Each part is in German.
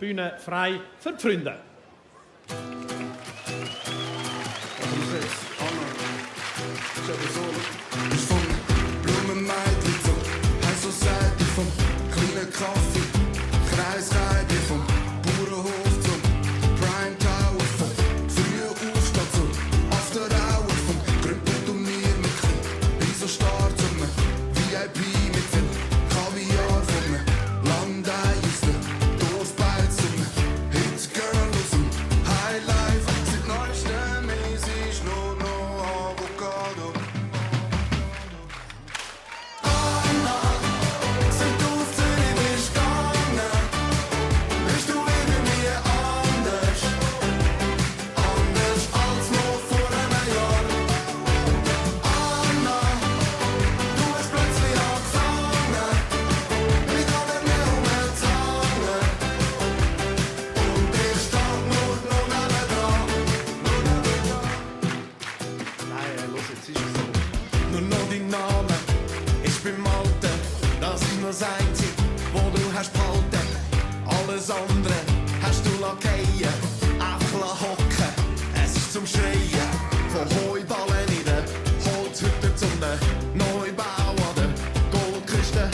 Bühne frei für die Freunde. Vom Blumenmeidli zum High Society, vom kleinen Kaffee, Kreisreiter, vom Bauernhof zum Prime Tower, vom frühen Aufstand zum After Hour, vom Grüppelturnier mit Riesenstar zum VIP mit viel Kaviar, vom Landei aus der Dorfbeiz zum Hitgirl aus dem Highlife. Seit neuestem ist ich nur noch Avocado. Nur noch dein Name ist beim Alten. Das ist nur das Einzige, wo du hast behalten. Alles andere hast du lackieren. Einfach hocken, es ist zum Schreien. Von Heuballen in den Holzhütten zum Neubau an der Goldküste.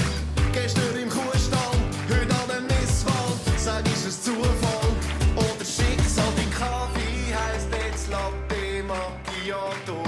Gestern im Kuhstall, heute an dem Misswald. Sag, ist es Zufall oder Schicksal? Dein Kaffee heisst jetzt Latte Macchiato.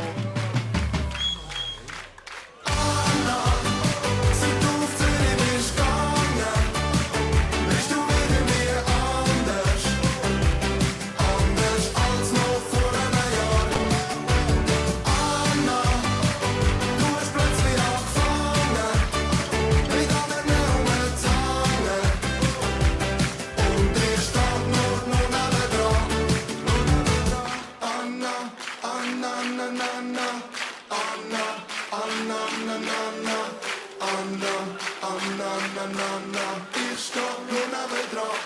Ich steh nur nebendran.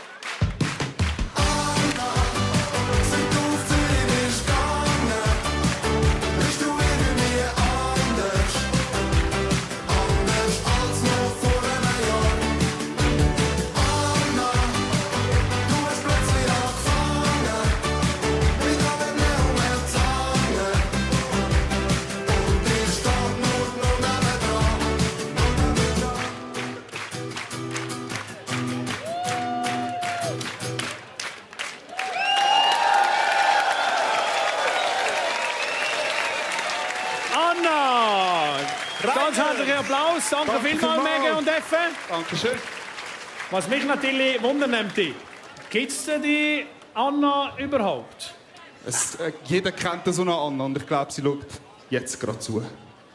Anna, seit du auf Zürich bist gegangen, bist du irgendwie anders. Anders als noch vor einem Jahr. Anna, du hast plötzlich angefangen, mit allem mehr Zangen. Und ich steh nur nebendran. Anna! Ganz herzlichen Applaus. Danke vielmals, Mege und Effe. Dankeschön. Was mich natürlich wundernimmt, gibt es denn die Anna überhaupt? Jeder kennt so eine Anna und ich glaube, sie schaut jetzt gerade zu.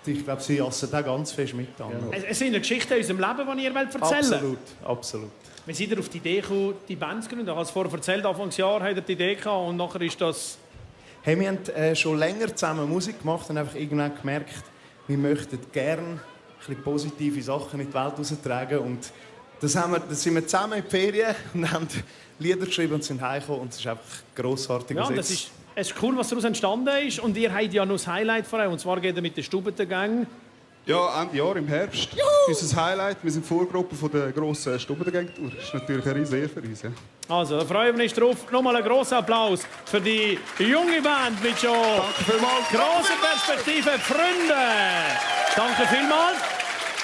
Ich glaube, sie jassen da ganz fest mit an. Es sind Geschichten aus unserem Leben, die ihr erzählen wollt. Absolut, absolut. Wie seid ihr auf die Idee gekommen, die Band zu gründen? Ich habe es vorher erzählt, Anfangsjahr habt ihr die Idee gehabt und nachher ist das... Hey, wir haben schon länger zusammen Musik gemacht und einfach irgendwann gemerkt, wir möchten gerne ein bisschen positive Sachen in die Welt heraustragen. Und das sind wir zusammen in die Ferien und haben Lieder geschrieben und sind heimgekommen und es ist einfach grossartig. Ja, es ist cool, was daraus entstanden ist. Und ihr habt ja noch das Highlight vor euch, und zwar geht ihr mit den Stubentengang. Ja, Ende Jahr im Herbst. Unser Highlight. Wir sind Vorgruppe von der grossen Stubentengang-Tour. Das ist natürlich eine riesige Ehre für uns. Ja. Also, da freuen wir uns drauf. Nochmal einen grossen Applaus für die junge Band mit schon Danke vielmals. grosser Perspektive. Freunde, danke vielmals.